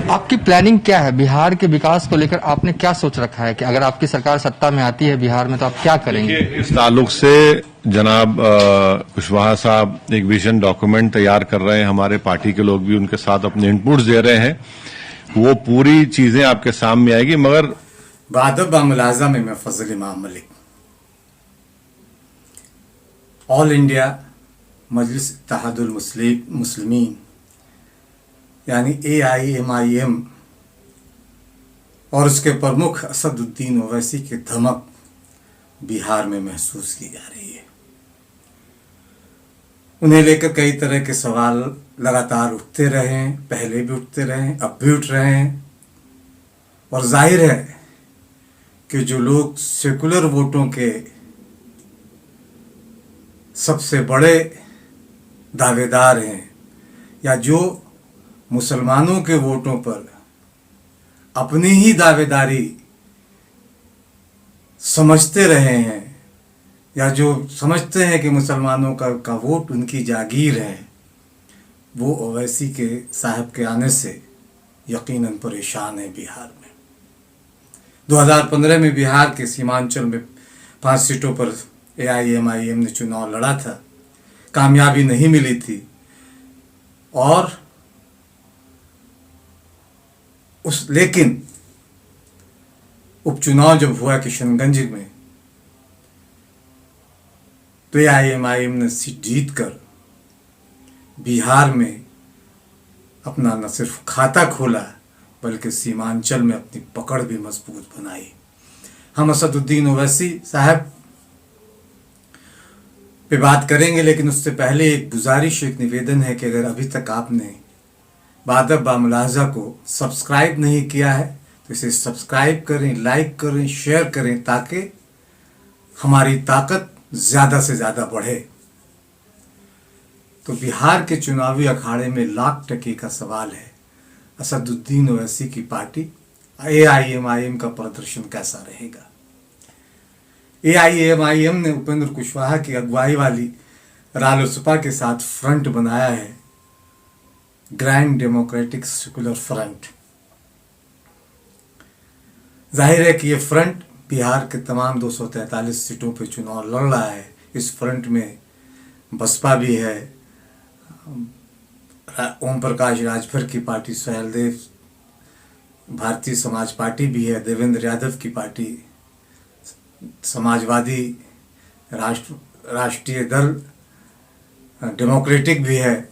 आपकी प्लानिंग क्या है बिहार के विकास को लेकर? आपने क्या सोच रखा है कि अगर आपकी सरकार सत्ता में आती है बिहार में तो आप क्या करेंगे? इस ताल्लुक से जनाब कुशवाहा साहब एक विजन डॉक्यूमेंट तैयार कर रहे हैं, हमारे पार्टी के लोग भी उनके साथ अपने इनपुट्स दे रहे हैं, वो पूरी चीजें आपके सामने आएगी। मगर बादब मुलाजा में मैं फजल इमाम मलिक, ऑल इंडिया मजलिस इत्तेहादुल मुस्लिमीन यानी AIMIM और उसके प्रमुख असदुद्दीन ओवैसी की धमक बिहार में महसूस की जा रही है। उन्हें लेकर कई तरह के सवाल लगातार उठते रहे हैं, पहले भी उठते रहे हैं, अब भी उठ रहे हैं। और जाहिर है कि जो लोग सेकुलर वोटों के सबसे बड़े दावेदार हैं या जो मुसलमानों के वोटों पर अपनी ही दावेदारी समझते रहे हैं या जो समझते हैं कि मुसलमानों का वोट उनकी जागीर है, वो ओवैसी के साहब के आने से यकीनन परेशान है। बिहार में 2015 में बिहार के सीमांचल में 5 सीटों पर AIMIM ने चुनाव लड़ा था, कामयाबी नहीं मिली थी और लेकिन उपचुनाव जब हुआ किशनगंज में तो AIMIM ने सीट जीतकर बिहार में अपना न सिर्फ खाता खोला बल्कि सीमांचल में अपनी पकड़ भी मजबूत बनाई। हम असदुद्दीन ओवैसी साहब पे बात करेंगे, लेकिन उससे पहले एक गुजारिश, एक निवेदन है कि अगर अभी तक आपने बादब बामुलाजा को सब्सक्राइब नहीं किया है तो इसे सब्सक्राइब करें, लाइक करें, शेयर करें ताकि हमारी ताकत ज़्यादा से ज़्यादा बढ़े। तो बिहार के चुनावी अखाड़े में लाख टके का सवाल है, असदुद्दीन ओवैसी की पार्टी AIMIM का प्रदर्शन कैसा रहेगा। AIMIM ने उपेंद्र कुशवाहा की अगुवाई वाली रालोसपा के साथ फ्रंट बनाया है, ग्रैंड डेमोक्रेटिक सेकुलर फ्रंट। जाहिर है कि ये फ्रंट बिहार के तमाम 243 सीटों पर चुनाव लड़ रहा है। इस फ्रंट में बसपा भी है, ओम प्रकाश राजभर की पार्टी सहलदेव, भारतीय समाज पार्टी भी है, देवेंद्र यादव की पार्टी, समाजवादी राष्ट्रीय दल डेमोक्रेटिक भी है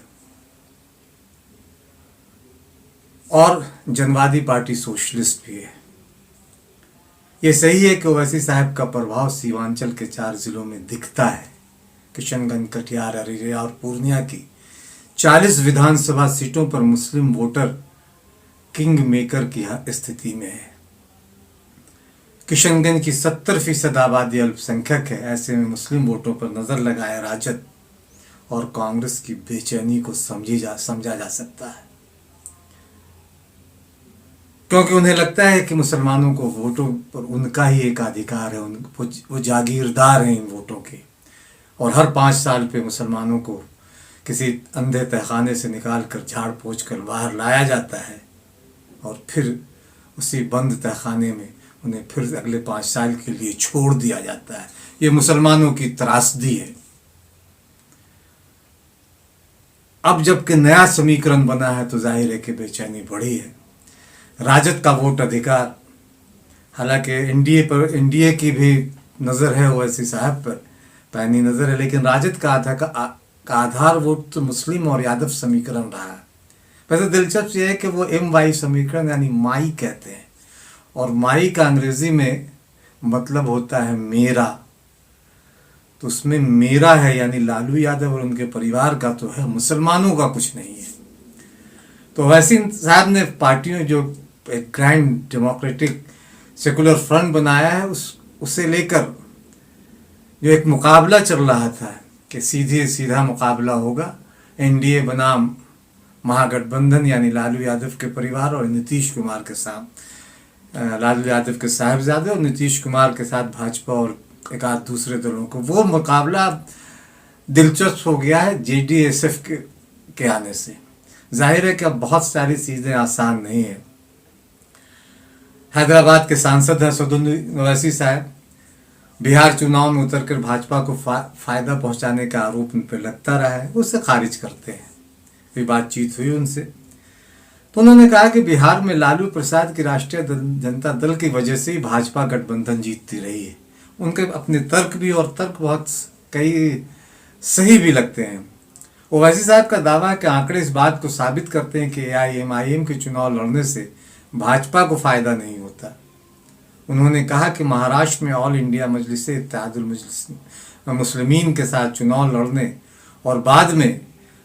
और जनवादी पार्टी सोशलिस्ट भी है। ये सही है कि ओवैसी साहब का प्रभाव सीमांचल के 4 जिलों में दिखता है। किशनगंज, कटिहार, अररिया और पूर्णिया की 40 विधानसभा सीटों पर मुस्लिम वोटर किंग मेकर की स्थिति में है। किशनगंज की 70% आबादी अल्पसंख्यक है। ऐसे में मुस्लिम वोटों पर नजर लगाए राजद और कांग्रेस की बेचैनी को समझा जा सकता है, क्योंकि उन्हें लगता है कि मुसलमानों को वोटों पर उनका ही एक अधिकार है, वो जागीरदार हैं इन वोटों के और हर 5 साल पे मुसलमानों को किसी अंधे तहखाने से निकाल कर झाड़ पोंछ कर बाहर लाया जाता है और फिर उसी बंद तहखाने में उन्हें फिर अगले 5 साल के लिए छोड़ दिया जाता है। ये मुसलमानों की त्रासदी है। अब जबकि नया समीकरण बना है तो जाहिर है कि बेचैनी बढ़ी है। राजद का वोट अधिकार, हालांकि एनडीए की भी नज़र है ओवैसी साहब पर, पैनी नज़र है, लेकिन राजद का आधार वोट तो मुस्लिम और यादव समीकरण रहा है। वैसे दिलचस्प यह है कि वो MY समीकरण यानी माई कहते हैं और माई का अंग्रेजी में मतलब होता है मेरा, तो उसमें मेरा है यानी लालू यादव और उनके परिवार का तो है, मुसलमानों का कुछ नहीं है। तो ओवैसी साहब ने पार्टियों जो एक ग्रैंड डेमोक्रेटिक सेकुलर फ्रंट बनाया है उसे लेकर जो एक मुकाबला चल रहा था कि सीधा मुकाबला होगा, एनडीए बनाम महागठबंधन यानी लालू यादव के परिवार और नीतीश कुमार के साथ, लालू यादव के साहबजादे और नीतीश कुमार के साथ भाजपा और एक आध दूसरे दलों को, वो मुकाबला दिलचस्प हो गया है JDSF के आने से। जाहिर है कि अब बहुत सारी चीजें आसान नहीं है। हैदराबाद के सांसद हैं असदुद्दीन ओवैसी साहब, बिहार चुनाव में उतरकर भाजपा को फायदा पहुंचाने का आरोप उन पर लगता रहा है, उससे खारिज करते हैं। ये बातचीत हुई उनसे, तो उन्होंने कहा कि बिहार में लालू प्रसाद की राष्ट्रीय जनता दल की वजह से ही भाजपा गठबंधन जीतती रही है। उनके अपने तर्क भी, और तर्क बहुत कई सही भी लगते हैं। ओवैसी साहब का दावा है कि आंकड़े इस बात को साबित करते हैं कि एआईएमआईएम के चुनाव लड़ने से भाजपा को फायदा नहीं होता। उन्होंने कहा कि महाराष्ट्र में ऑल इंडिया मजलिस इत्तेहादुल मुस्लिमीन के साथ चुनाव लड़ने और बाद में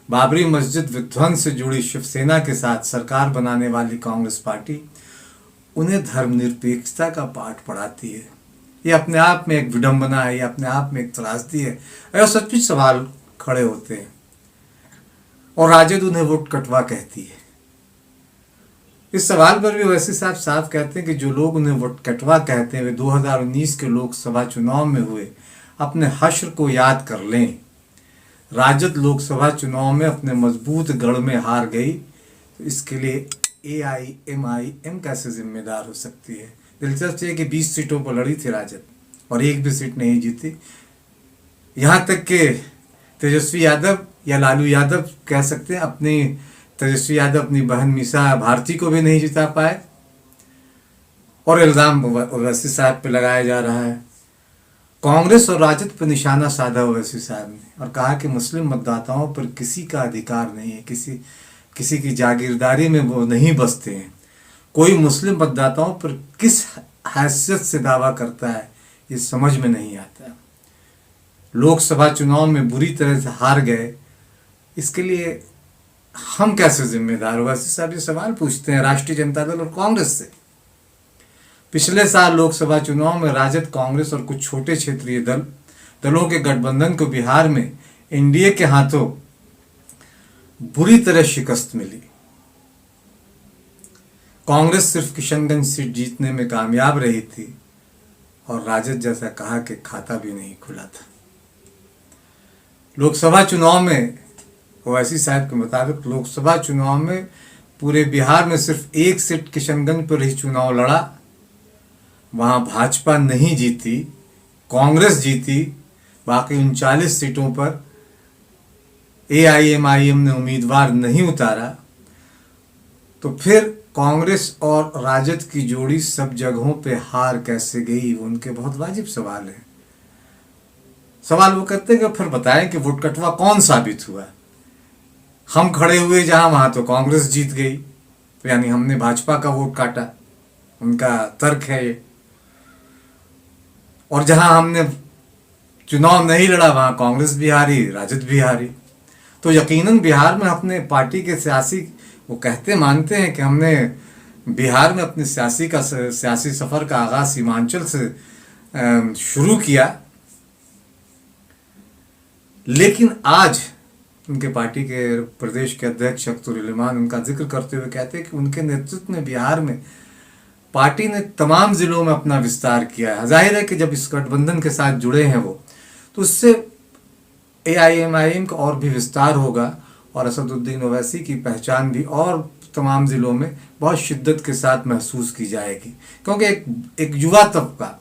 बाबरी मस्जिद विध्वंस से जुड़ी शिवसेना के साथ सरकार बनाने वाली कांग्रेस पार्टी उन्हें धर्मनिरपेक्षता का पाठ पढ़ाती है। ये अपने आप में एक विडंबना है, ये अपने आप में एक त्रासदी है। और सचमुच सवाल खड़े होते हैं, और राजद उन्हें वोट कटवा कहती है। इस सवाल पर भी ओवैसी साहब साफ कहते हैं कि जो लोग उन्हें वोट कटवा कहते हैं वे 2019 के लोकसभा चुनाव में हुए अपने हश्र को याद कर लें। राजद लोकसभा चुनाव में अपने मजबूत गढ़ में हार गई, तो इसके लिए एआईएमआईएम कैसे जिम्मेदार हो सकती है। दिलचस्प है कि 20 सीटों पर लड़ी थी राजद और एक भी सीट नहीं जीती। यहाँ तक कि तेजस्वी यादव या लालू यादव कह सकते हैं, अपनी तेजस्वी यादव अपनी बहन मीसा भारती को भी नहीं जिता पाए, और इल्जाम ओवैसी साहब पे लगाया जा रहा है। कांग्रेस और राजद पर निशाना साधा ओवैसी साहब ने और कहा कि मुस्लिम मतदाताओं पर किसी का अधिकार नहीं है, किसी की जागीरदारी में वो नहीं बसते हैं। कोई मुस्लिम मतदाताओं पर किस हैसियत से दावा करता है, ये समझ में नहीं आता। लोकसभा चुनाव में बुरी तरह से हार गए, इसके लिए हम कैसे जिम्मेदार? ओवैसी साहब ये सवाल पूछते हैं राष्ट्रीय जनता दल और कांग्रेस से। पिछले साल लोकसभा चुनाव में राजद, कांग्रेस और कुछ छोटे क्षेत्रीय दलों के गठबंधन को बिहार में एनडीए के हाथों बुरी तरह शिकस्त मिली। कांग्रेस सिर्फ किशनगंज सीट जीतने में कामयाब रही थी और राजद जैसा कहा कि खाता भी नहीं खुला था। लोकसभा चुनाव में ओवैसी साहब के मुताबिक लोकसभा चुनाव में पूरे बिहार में सिर्फ एक सीट किशनगंज पर ही चुनाव लड़ा, वहां भाजपा नहीं जीती, कांग्रेस जीती। बाकी 39 सीटों पर एआईएमआईएम ने उम्मीदवार नहीं उतारा। तो फिर कांग्रेस और राजद की जोड़ी सब जगहों पे हार कैसे गई, उनके बहुत वाजिब सवाल है। सवाल वो करते हैं कि फिर बताएं कि वोट कटवा कौन साबित हुआ। हम खड़े हुए जहां, वहां तो कांग्रेस जीत गई, तो यानी हमने भाजपा का वोट काटा, उनका तर्क है ये। और जहां हमने चुनाव नहीं लड़ा वहां कांग्रेस भी हारी, राजद भी हारी। तो यकीनन बिहार में अपने पार्टी के सियासी, वो कहते मानते हैं कि हमने बिहार में अपने सियासी सफर का आगाज सीमांचल से शुरू किया। लेकिन आज उनके पार्टी के प्रदेश के अध्यक्ष अख्तरुल इमान उनका जिक्र करते हुए कहते हैं कि उनके नेतृत्व में बिहार में पार्टी ने तमाम जिलों में अपना विस्तार किया है। जाहिर है कि जब इस गठबंधन के साथ जुड़े हैं वो, तो उससे एआईएमआईएम का और भी विस्तार होगा और असदुद्दीन ओवैसी की पहचान भी और तमाम जिलों में बहुत शिद्दत के साथ महसूस की जाएगी। क्योंकि एक युवा तबका,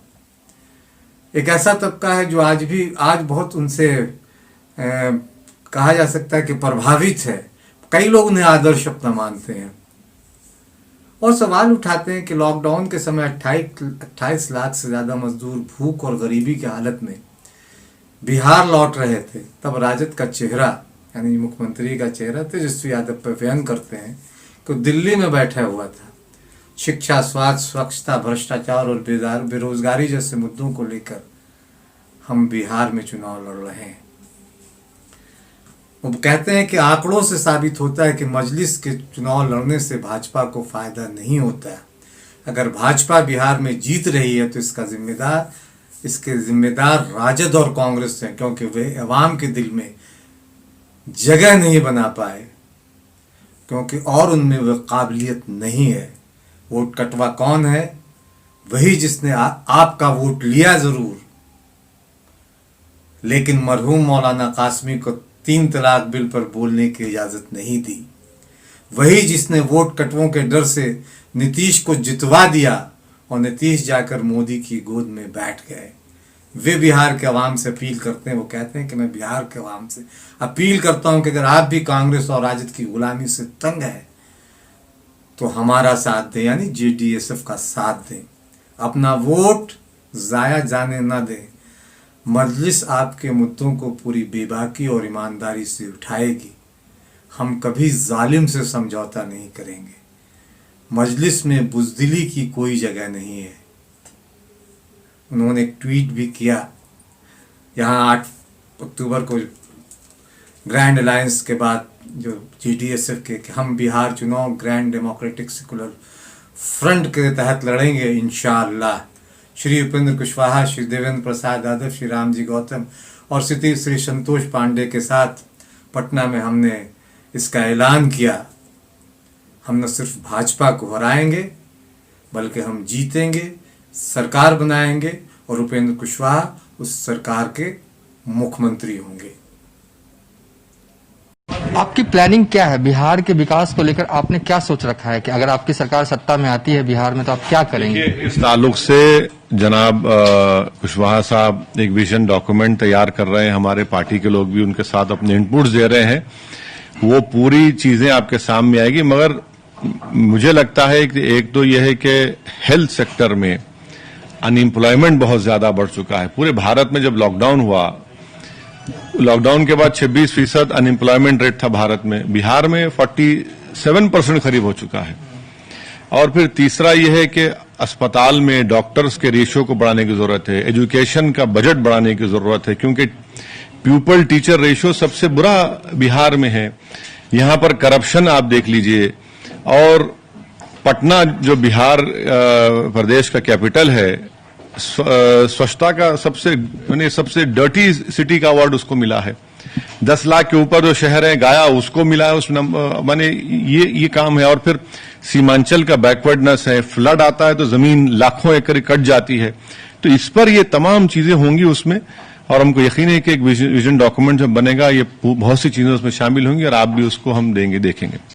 एक ऐसा तबका है जो आज बहुत उनसे कहा जा सकता है कि प्रभावित है। कई लोग उन्हें आदर्श अपना मानते हैं और सवाल उठाते हैं कि लॉकडाउन के समय 28 लाख से ज्यादा मजदूर भूख और गरीबी की हालत में बिहार लौट रहे थे, तब राजद का चेहरा यानी मुख्यमंत्री का चेहरा तेजस्वी यादव पर व्यंग करते हैं कि दिल्ली में बैठा हुआ था। शिक्षा, स्वास्थ्य, स्वच्छता, भ्रष्टाचार और बेरोजगारी जैसे मुद्दों को लेकर हम बिहार में चुनाव लड़ रहे हैं। वो कहते हैं कि आंकड़ों से साबित होता है कि मजलिस के चुनाव लड़ने से भाजपा को फायदा नहीं होता है। अगर भाजपा बिहार में जीत रही है तो इसके जिम्मेदार राजद और कांग्रेस हैं, क्योंकि वे अवाम के दिल में जगह नहीं बना पाए, क्योंकि और उनमें वह काबिलियत नहीं है। वोट कटवा कौन है? वही जिसने आपका वोट लिया जरूर, लेकिन मरहूम मौलाना कासमी को 3 तलाक बिल पर बोलने की इजाजत नहीं दी। वही जिसने वोट कटवों के डर से नीतीश को जितवा दिया और नीतीश जाकर मोदी की गोद में बैठ गए। वे बिहार के अवाम से अपील करते हैं, वो कहते हैं कि मैं बिहार के अवाम से अपील करता हूं कि अगर आप भी कांग्रेस और राजद की गुलामी से तंग है तो हमारा साथ दें, यानी जेडीएसएफ का साथ दें, अपना वोट जाया जाने ना दें। मजलिस आपके मुद्दों को पूरी बेबाकी और ईमानदारी से उठाएगी। हम कभी जालिम से समझौता नहीं करेंगे। मजलिस में बुज़दिली की कोई जगह नहीं है। उन्होंने एक ट्वीट भी किया। यहाँ 8 अक्टूबर को ग्रैंड अलायंस के बाद जो जेडीएसएफ के कि हम बिहार चुनाव ग्रैंड डेमोक्रेटिक सेकुलर फ्रंट के तहत लड़ेंगे इंशाअल्लाह। श्री उपेंद्र कुशवाहा, श्री देवेंद्र प्रसाद यादव, श्री रामजी गौतम और श्री संतोष पांडे के साथ पटना में हमने इसका ऐलान किया। हम न सिर्फ भाजपा को हराएंगे बल्कि हम जीतेंगे, सरकार बनाएंगे और उपेंद्र कुशवाहा उस सरकार के मुख्यमंत्री होंगे। आपकी प्लानिंग क्या है बिहार के विकास को लेकर? आपने क्या सोच रखा है कि अगर आपकी सरकार सत्ता में आती है बिहार में तो आप क्या करेंगे? इस ताल्लुक से जनाब कुशवाहा साहब एक विजन डॉक्यूमेंट तैयार कर रहे हैं। हमारे पार्टी के लोग भी उनके साथ अपने इनपुट्स दे रहे हैं। वो पूरी चीजें आपके सामने आएगी, मगर मुझे लगता है कि एक तो यह है कि हेल्थ सेक्टर में अनएम्प्लॉयमेंट बहुत ज्यादा बढ़ चुका है। पूरे भारत में जब लॉकडाउन हुआ, लॉकडाउन के बाद 26% अनएम्प्लॉयमेंट रेट था भारत में। बिहार में 47% करीब हो चुका है। और फिर तीसरा यह है कि अस्पताल में डॉक्टर्स के रेशियो को बढ़ाने की जरूरत है, एजुकेशन का बजट बढ़ाने की जरूरत है, क्योंकि प्यूपल टीचर रेशियो सबसे बुरा बिहार में है। यहां पर करप्शन आप देख लीजिए। और पटना जो बिहार प्रदेश का कैपिटल है, स्वच्छता का सबसे डर्टी सिटी का अवार्ड उसको मिला है। 10 लाख के ऊपर जो शहर है गया उसको मिला है। उस माने ये काम है। और फिर सीमांचल का बैकवर्डनेस है, फ्लड आता है तो जमीन लाखों एकड़ कट जाती है। तो इस पर ये तमाम चीजें होंगी उसमें, और हमको यकीन है कि एक विजन डॉक्यूमेंट जब बनेगा ये बहुत सी चीजें उसमें शामिल होंगी और आप भी उसको हम देखेंगे।